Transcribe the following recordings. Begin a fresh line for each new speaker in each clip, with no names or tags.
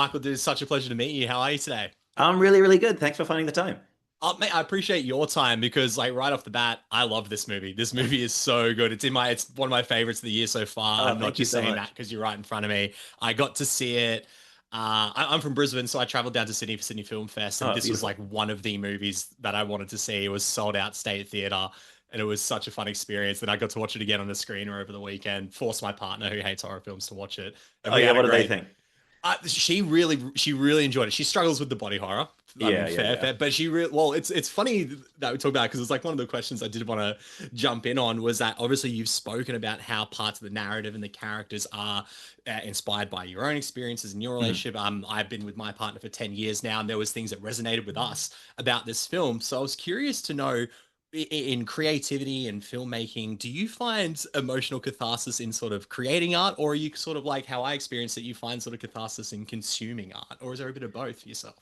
Michael, dude, it's such a pleasure to meet you. How are you today?
I'm really, really good. Thanks for finding the time.
Mate, I appreciate your time because, like, right off the bat, I love this movie. This movie is so good. It's one of my favorites of the year so far.
Oh,
I'm not
thank you
just
so
saying that
much.
because you're right in front of me. I got to see it. I'm from Brisbane, so I traveled down to Sydney for Sydney Film Fest, and
Oh,
this was
beautiful.
like one of the movies that I wanted to see. It was sold out state theater, and it was such a fun experience. And I got to watch it again on the screener over the weekend. Forced my partner, who hates horror films, to watch it, and
Oh,
we
yeah.
had a
What do they
great.
think?
She really enjoyed it. She struggles with the body horror. I mean,
Yeah, yeah,
fair,
yeah.
but well, it's funny that we talk about because it's like one of the questions I did want to jump in on was that obviously you've spoken about how parts of the narrative and the characters are inspired by your own experiences in your
Mhm.
relationship. I've been with my partner for 10 years now, and there was things that resonated with us about this film. So I was curious to know in creativity and filmmaking, do you find emotional catharsis in sort of creating art, or are you sort of like how I experienced it, you find sort of catharsis in consuming art, or is there a bit of both for yourself?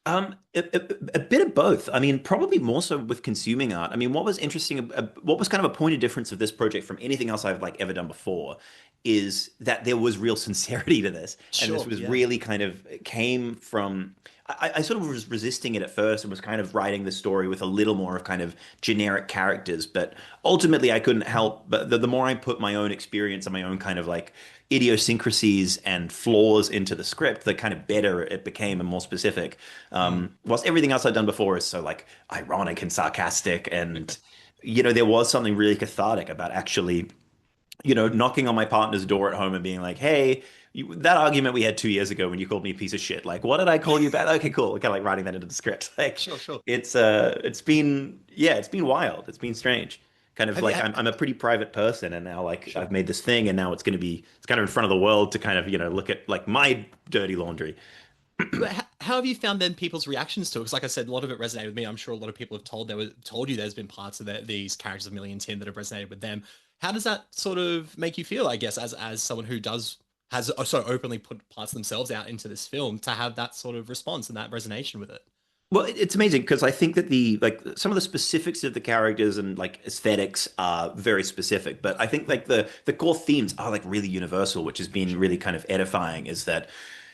A bit of both. I mean, probably more so with consuming art. I mean, what was interesting, what was kind of a point of difference of this project from anything else I've like ever done before, is that there was real sincerity to this, and this
Sure,
was
yeah.
really kind of came from. I sort of was resisting it at first and was kind of writing the story with a little more of kind of generic characters, but ultimately I couldn't help. But the more I put my own experience and my own kind of like idiosyncrasies and flaws into the script, the kind of better it became and more specific.
Mm.
Whilst everything else I'd done before is so like ironic and sarcastic, and there was something really cathartic about actually, knocking on my partner's door at home and being like, "Hey, that argument we had 2 years ago when you called me a piece of shit. Like, what did I call you back? Okay, cool." Kind of like writing that into the script. Like,
Sure, sure.
it's been wild. It's been strange. Kind of
Have you
like
had,
I'm a pretty private person, and now like I've
sure.
made this thing, and now it's kind of in front of the world to kind of look at like my dirty laundry.
But how have you found then people's reactions to it? Because, like I said, a lot of it resonated with me. I'm sure a lot of people have told you there's been parts of these characters of Millie and Tim that have resonated with them. How does that sort of make you feel? I guess as someone who does has so openly put parts of themselves out into this film to have that sort of response and that resonation with it.
Well, it's amazing because I think that the like some of the specifics of the characters and like aesthetics are very specific, but I think like the core themes are like really universal, which has been
Sure.
really kind of edifying. Is that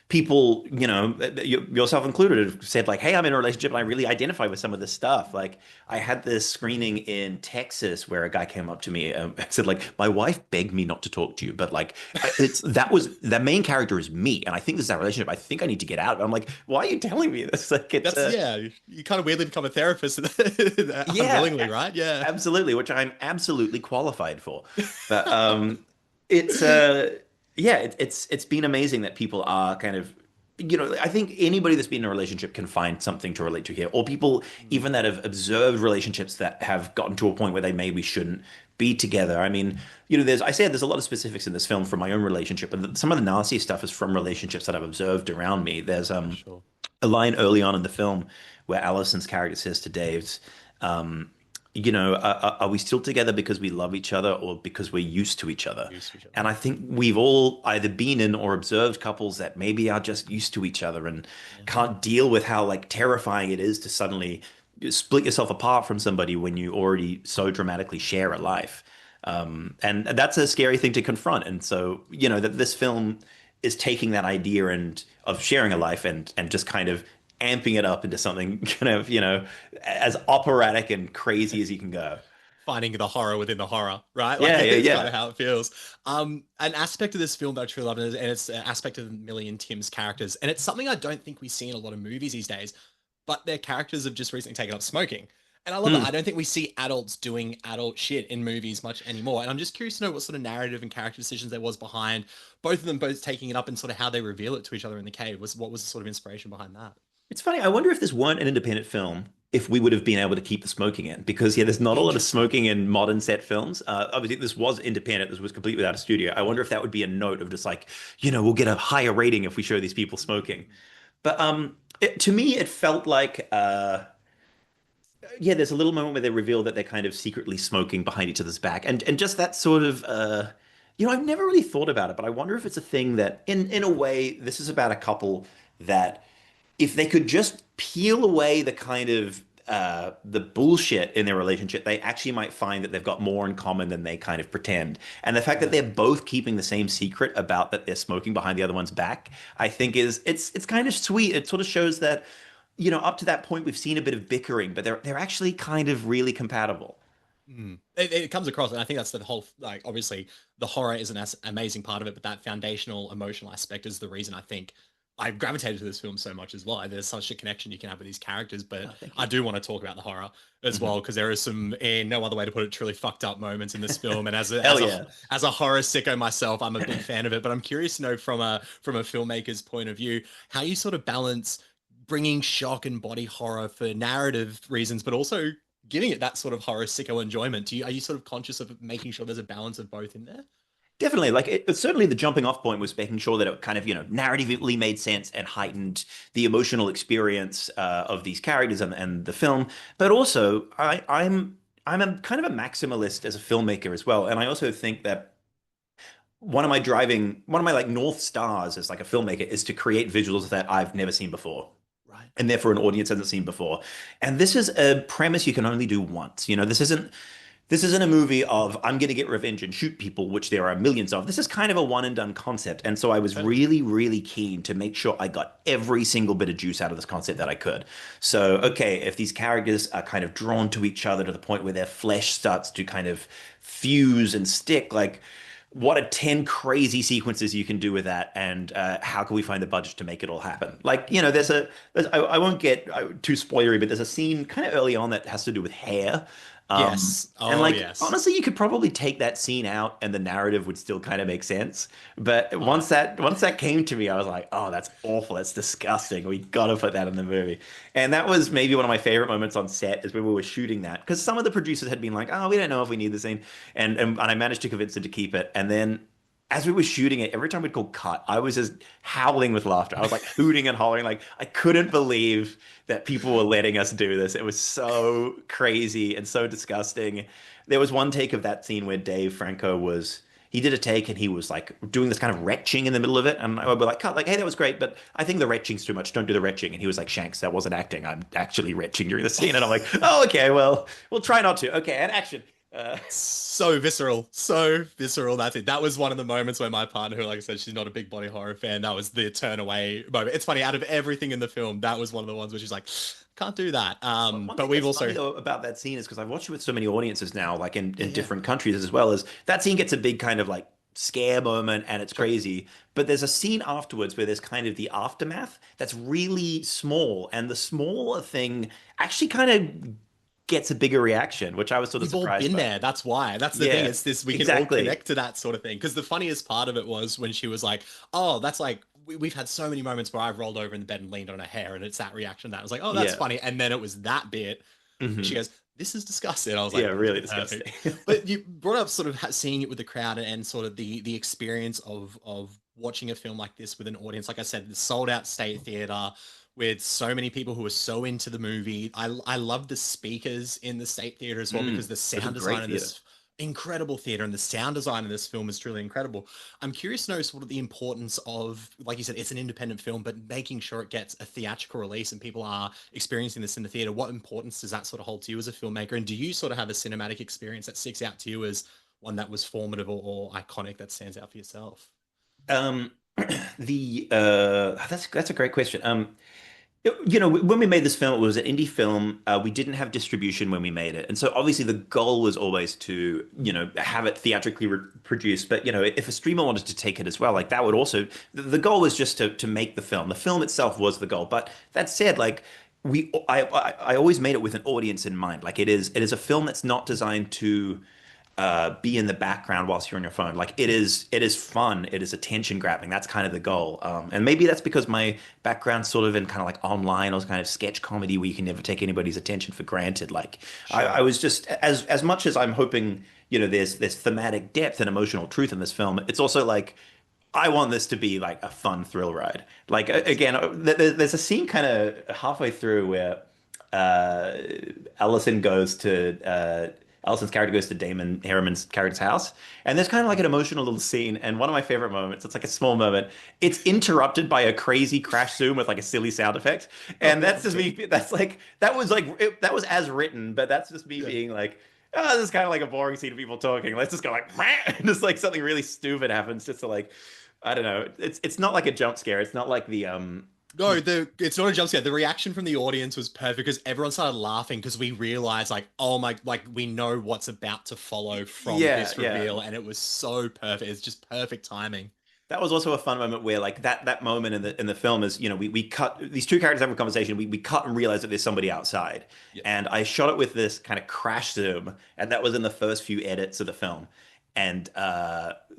people, yourself included, have said like, "Hey, I'm in a relationship and I really identify with some of this stuff." Like, I had this screening in Texas where a guy came up to me and said like, "My wife begged me not to talk to you, but like, it's that was the main character is me, and I think this is our relationship. I think I need to get out." I'm like, "Why are you telling me this?" Like, it's
That's yeah. You kind of weirdly become a therapist
yeah,
unwillingly, right? Yeah.
absolutely, which I'm absolutely qualified for. But it's yeah, it's been amazing that people are kind of I think anybody that's been in a relationship can find something to relate to here, or people
Mm.
even that have observed relationships that have gotten to a point where they maybe shouldn't be together. I mean, there's a lot of specifics in this film from my own relationship, and some of the nasty stuff is from relationships that I've observed around me. There's
For sure.
a line early on in the film where Allison's character says to Dave's, um, are we still together because we love each other or because we're used to each other?
Used to each other.
And I think we've all either been in or observed couples that maybe are just used to each other and
Yeah.
can't deal with how like terrifying it is to suddenly split yourself apart from somebody when you already so dramatically share a life. And that's a scary thing to confront. And so, that this film is taking that idea and of sharing a life and just kind of amping it up into something kind of, as operatic and crazy as you can go.
Finding the horror within the horror, right? Like
Yeah, yeah,
it's kind
yeah.
of how it feels. An aspect of this film that I truly love, and it's an aspect of Millie and Tim's characters, and it's something I don't think we see in a lot of movies these days. But their characters have just recently taken up smoking, and I love that. I
Hmm.
don't think we see adults doing adult shit in movies much anymore. And I'm just curious to know what sort of narrative and character decisions there was behind both of them, both taking it up, and sort of how they reveal it to each other in the cave. Was what was the sort of inspiration behind that?
It's funny. I wonder if this weren't an independent film, if we would have been able to keep the smoking in. Because, yeah, there's not a lot of
Interesting.
smoking in modern set films. Obviously, this was independent. This was completely without a studio. I wonder if that would be a note of just like, we'll get a higher rating if we show these people smoking. But to me, it felt like yeah, there's a little moment where they reveal that they're kind of secretly smoking behind each other's back, and just that sort of I've never really thought about it, but I wonder if it's a thing that in a way this is about a couple that if they could just peel away the kind of the bullshit in their relationship, they actually might find that they've got more in common than they kind of pretend. And the fact that they're both keeping the same secret about that they're smoking behind the other one's back, I think is it's kind of sweet. It sort of shows that, up to that point we've seen a bit of bickering, but they're actually kind of really compatible.
Mm. It comes across, and I think that's the whole, like, obviously the horror is an amazing part of it, but that foundational emotional aspect is the reason I think I gravitated to this film so much as well. There's such a connection you can have with these characters, but
Oh, thank
I
you.
do want to talk about the horror as
Mhm.
well because there is some, in no other way to put it, truly fucked up moments in this film. And as a
Hell yeah.
as a horror sicko myself, I'm a big fan of it. But I'm curious to know from a filmmaker's point of view how you sort of balance bringing shock and body horror for narrative reasons, but also giving it that sort of horror sicko enjoyment. Are you sort of conscious of making sure there's a balance of both in there?
Definitely. Like certainly the jumping off point was making sure that it kind of, narratively made sense and heightened the emotional experience of these characters and the film. But also, I'm a kind of a maximalist as a filmmaker as well. And I also think that one of my like North Stars as like a filmmaker is to create visuals that I've never seen before.
Right.
And therefore an audience hasn't seen before. And this is a premise you can only do once. This isn't a movie of I'm going to get revenge and shoot people, which there are millions of. This is kind of a one and done concept. And so I was
Totally.
really, really keen to make sure I got every single bit of juice out of this concept that I could. So, okay, if these characters are kind of drawn to each other to the point where their flesh starts to kind of fuse and stick, like, what are 10 crazy sequences you can do with that, and how can we find the budget to make it all happen? Like, I won't get too spoilery, but there's a scene kind of early on that has to do with hair.
Yes.
And
Oh,
like,
yes.
honestly, you could probably take that scene out and the narrative would still kind of make sense. But
Uh,
once that came to me, I was like, oh, that's awful. That's disgusting. We gotta put that in the movie. And that was maybe one of my favorite moments on set is when we were shooting that. Because some of the producers had been like, oh, we don't know if we need the scene. And I managed to convince them to keep it. And then as we were shooting it, every time we'd go cut, I was just howling with laughter. I was like hooting and hollering, like I couldn't believe that people were letting us do this. It was so crazy and so disgusting. There was one take of that scene where Dave Franco he did a take and he was like doing this kind of retching in the middle of it. And I would be like, cut, like, hey, that was great, but I think the retching's too much. Don't do the retching. And he was like, Shanks, that wasn't acting. I'm actually retching during the scene. And I'm like, oh, okay, well, we'll try not to. Okay, and action.
so visceral, so visceral. That's it. That was one of the moments where my partner, who, like I said, she's not a big body horror fan, that was the turn away moment. It's funny, out of everything in the film, that was one of the ones where she's like, can't do that.
One
But
thing
we've
that's
also,
funny though about that scene is because I've watched it with so many audiences now, like in
yeah,
different countries as well, as that scene gets a big kind of like scare moment and it's
sure.
crazy. But there's a scene afterwards where there's kind of the aftermath that's really small, and the smaller thing actually kind of gets a bigger reaction, which I was sort of
We've all
surprised
been
by.
there. That's why. That's the thing.
Yeah,
It's this, we can all
exactly.
connect to that sort of thing. Because the funniest part of it was when she was like, oh, that's like, we've had so many moments where I've rolled over in the bed and leaned on her hair, and it's that reaction that I was like, oh, that's
Yeah.
funny. And then it was that bit. She
Hmm.
goes, this is disgusting. I was
Yeah,
like,
really
perfect.
disgusting.
But you brought up sort of seeing it with the crowd and sort of the experience of watching a film like this with an audience. Like I said, the sold out state theater with so many people who are so into the movie. I love the speakers in the state theater as well because the
It was a
sound design
great
in
theater.
this incredible theater and the sound design in this film is truly incredible. I'm curious to know sort of the importance of, like you said, it's an independent film, but making sure it gets a theatrical release and people are experiencing this in the theater. What importance does that sort of hold to you as a filmmaker? And do you sort of have a cinematic experience that sticks out to you as one that was formative or iconic that stands out for yourself?
Um, the that's a great question. When we made this film, it was an indie film. We didn't have distribution when we made it, and so obviously the goal was always to, have it theatrically produced. But if a streamer wanted to take it as well, like that would also. The goal was just to make the film. The film itself was the goal. But that said, like I always made it with an audience in mind. Like it is a film that's not designed to be in the background whilst you're on your phone. Like it is fun. It is attention grabbing. That's kind of the goal. And maybe that's because my background's sort of in kind of like online or kind of sketch comedy where you can never take anybody's attention for granted. Like I
Sure.
was just as much as I'm hoping, there's thematic depth and emotional truth in this film. It's also like I want this to be like a fun thrill ride. Like
Yes.
again, there's a scene kind of halfway through where uh, Allison goes to Allison's character goes to Damon Harriman's character's house, and there's kind of like an emotional little scene. And one of my favorite moments, it's like a small moment. It's interrupted by a crazy crash zoom with like a silly sound effect,
I
and that's
loved
just
it.
me. That's like that was as written, but that's just me
Yeah.
being like. Oh, this is kind of like a boring scene of people talking. Let's just go like, and just like something really stupid happens, just to like, I don't know. It's not like a jump scare. It's not like
No, it's not a jump scare. The reaction from the audience was perfect because everyone started laughing because we realized like, oh my, like we know what's about to follow from
yeah,
this
yeah.
reveal, and it was so perfect. It's just perfect timing.
That was also a fun moment where like that moment in the film is, we cut these two characters having a conversation, we cut and realize that there's somebody outside.
Yeah.
And I shot it with this kind of crash zoom, and that was in the first few edits of the film. And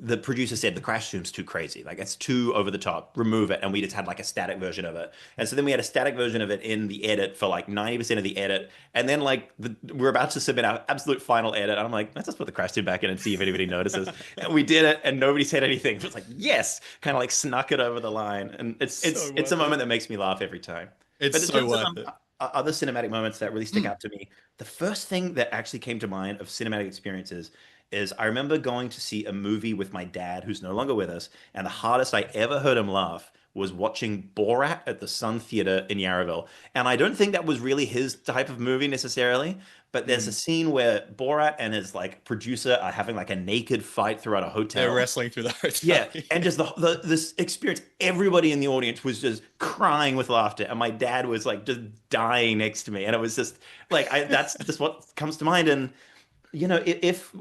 the producer said the crash zoom's too crazy, like it's too over the top. Remove it, and we just had like a static version of it. And so then we had a static version of it in the edit for like 90% of the edit, and then like we're about to submit our absolute final edit. I'm like, let's just put the crash zoom back in and see if anybody notices. And we did it, and nobody said anything. It was like yes, kind of like snuck it over the line, and it's
So
it's it's a
worth it.
moment that makes me laugh every time.
It's
But in
so
terms of
worth it.
other cinematic moments that really stick
Mm.
out to me, the first thing that actually came to mind of cinematic experiences is I remember going to see a movie with my dad, who's no longer with us, and the hardest I ever heard him laugh was watching Borat at the Sun Theater in Yarraville. And I don't think that was really his type of movie necessarily, but there's a
Mm.
scene where Borat and his like producer are having like a naked fight throughout a
They're
hotel.
wrestling through the hotel.
Yeah, and just the this experience, everybody in the audience was just crying with laughter, and my dad was like just dying next to me, and it was just like that's just what comes to mind. And if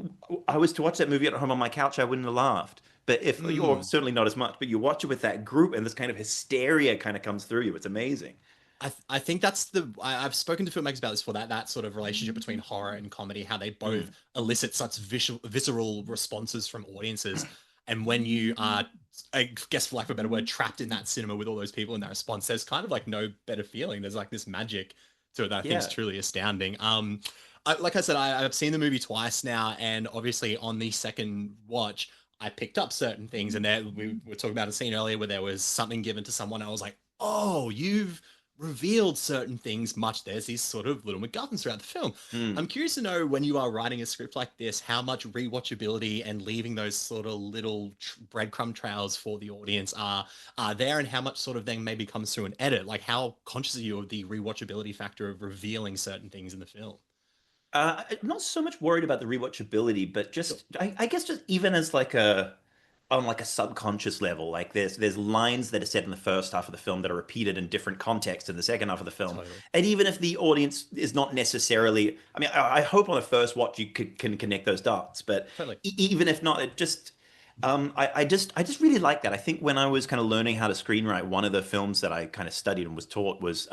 I was to watch that movie at home on my couch, I wouldn't have laughed. But if you're
Mm.
certainly not as much, but you watch it with that group, and this kind of hysteria kind of comes through you. It's amazing.
I think that's I've spoken to filmmakers about this before that sort of relationship between horror and comedy, how they both
Mm.
elicit such visceral responses from audiences. And when you are, I guess for lack of a better word, trapped in that cinema with all those people in that response, there's kind of like no better feeling. There's like this magic to it that I think is
Yeah.
truly astounding. Like I said, I've seen the movie twice now, and obviously on the second watch, I picked up certain things, and there we were talking about a scene earlier where there was something given to someone. I was like, oh, you've revealed certain things much. There's these sort of little MacGuffins throughout the film. I'm
Mm.
curious to know when you are writing a script like this, how much rewatchability and leaving those sort of little breadcrumb trails for the audience are there, and how much sort of then maybe comes through an edit. Like, how conscious are you of the rewatchability factor of revealing certain things in the film?
I'm not so much worried about the rewatchability, but
Sure,
just I guess just even as like a on like a subconscious level, like there's lines that are said in the first half of the film that are repeated in different contexts in the second half of the film,
totally,
and even if the audience is not necessarily, I mean, I hope on the first watch you can connect those dots, but
totally.
even if not, it just I just really like that. I think when I was kind of learning how to screenwrite, one of the films that I kind of studied and was taught was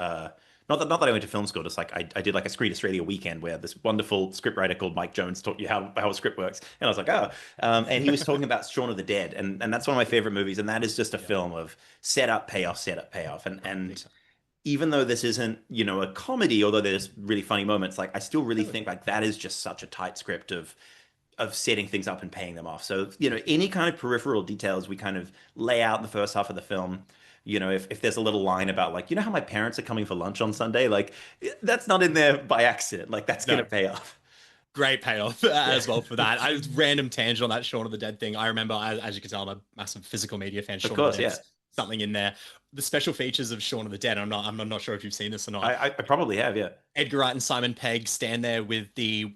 not that I went to film school, just like I did like a Screen Australia weekend where this wonderful scriptwriter called Mike Jones taught you how a script works. And I was like, oh. And he was talking about Shaun of the Dead. And that's one of my favorite movies. And that is just a
Yeah,
film of setup, payoff, setup, payoff. And
big time.
even though this isn't, a comedy, although there's really funny moments, like I still really
Totally.
think like that is just such a tight script of setting things up and paying them off. So, any kind of peripheral details we kind of lay out in the first half of the film. If there's a little line about like, how my parents are coming for lunch on Sunday, like that's not in there by accident. Like that's gonna
No,
pay off.
great payoff
Yeah.
as well for that. I random tangent on that Shaun of the Dead thing. I remember, as you can tell, I'm a massive physical media fan.
Of
Shaun of the
course, yeah.
Dead's something in there. The special features of Shaun of the Dead. I'm not sure if you've seen this or not.
I probably have, yeah.
Edgar Wright and Simon Pegg stand there with the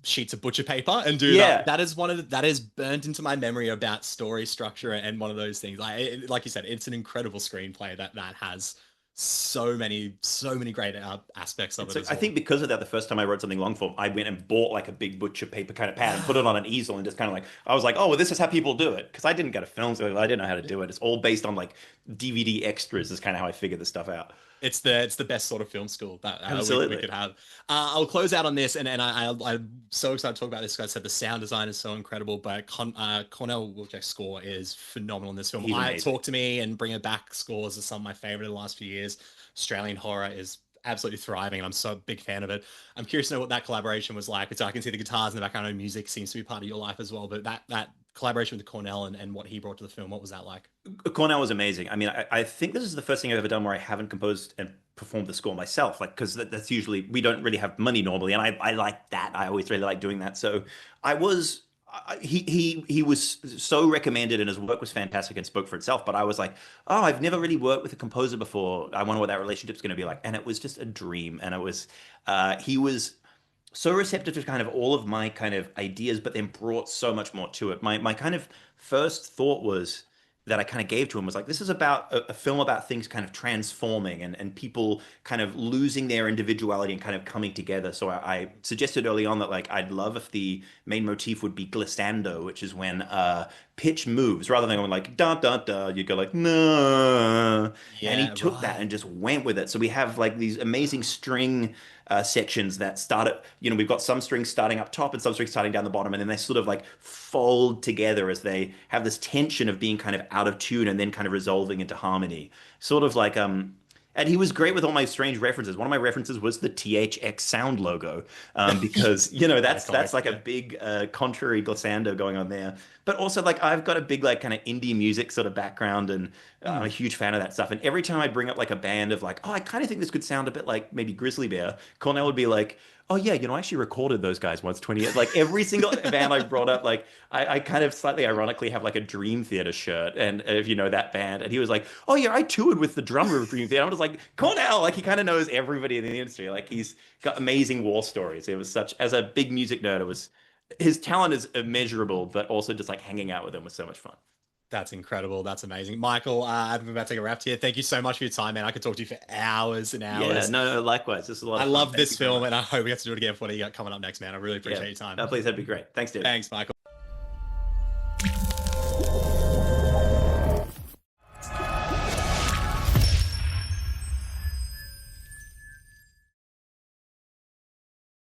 sheets of butcher paper and do that.
Yeah.
That is that is burnt into my memory about story structure and one of those things. Like you said, it's an incredible screenplay that has so many great aspects of
And
it
so
as
I
well.
think because of that, the first time I wrote something long form, I went and bought like a big butcher paper kind of pad and put it on an easel and just kind of like I was like, oh, well, this is how people do it because I didn't go to film school, I didn't know how to do it. It's all based on like DVD extras. Is kind of how I figured this stuff out.
It's the best sort of film school that we
Absolutely.
could have. I'll close out on this, and I'm so excited to talk about this. Because I said the sound design is so incredible, but Cornell Wilczek's score is phenomenal in this film.
He's
I
amazing.
Talk to Me and Bring It Back scores are some of my favorite in the last few years. Australian horror is absolutely thriving, and I'm so a big fan of it. I'm curious to know what that collaboration was like. So I can see the guitars in the background, and music seems to be part of your life as well. But that collaboration with Cornell and what he brought to the film. What was that like?
Cornell was amazing. I mean, I think this is the first thing I've ever done where I haven't composed and performed the score myself. Like, because that's usually, we don't really have money normally, and I like that. I always really like doing that. So I was. He was so recommended and his work was fantastic and spoke for itself. But I was like, oh, I've never really worked with a composer before. I wonder what that relationship's going to be like. And it was just a dream. And it was, he was so receptive to kind of all of my kind of ideas, but then brought so much more to it. My kind of first thought was that I kind of gave to him was like, this is about a film about things kind of transforming and people kind of losing their individuality and kind of coming together. So I suggested early on that like I'd love if the main motif would be glissando, which is when pitch moves rather than going like da da da, you go like no. And he
Yeah,
took that
right.
and just went with it. So we have like these amazing string sections that start at, we've got some strings starting up top and some strings starting down the bottom, and then they sort of like fold together as they have this tension of being kind of out of tune and then kind of resolving into harmony. Sort of like, and he was great with all my strange references. One of my references was the THX sound logo, because that's
Iconic.
like a
Yeah.
big contrary glissando going on there. But also like I've got a big like kind of indie music sort of background, and I'm a
Mm.
huge fan of that stuff. And every time I bring up like a band of like, oh, I kind of think this could sound a bit like maybe Grizzly Bear, Cornell would be like, oh yeah, I actually recorded those guys once 20 years. Like every single band I brought up, like I kind of slightly ironically have like a Dream Theater shirt, and if you know that band, and he was like, oh yeah, I toured with the drummer of Dream Theater. I was like, Cornell, like he kind of knows everybody in the industry. Like he's got amazing war stories. It was such, as a big music nerd, it was, his talent is immeasurable, but also just like hanging out with him was so much fun.
That's incredible. That's amazing. Michael, I'm about to take a wrap here. Thank you so much for your time, man. I could talk to you for hours and
Yeah,
hours.
no, likewise. This is a lot
I
of fun.
love
Thank
this
you so
film and
much.
I hope we get to do it again for what you got coming up next, man. I really
Yeah,
appreciate your time.
please, that'd be great. Thanks, David.
Thanks, Michael.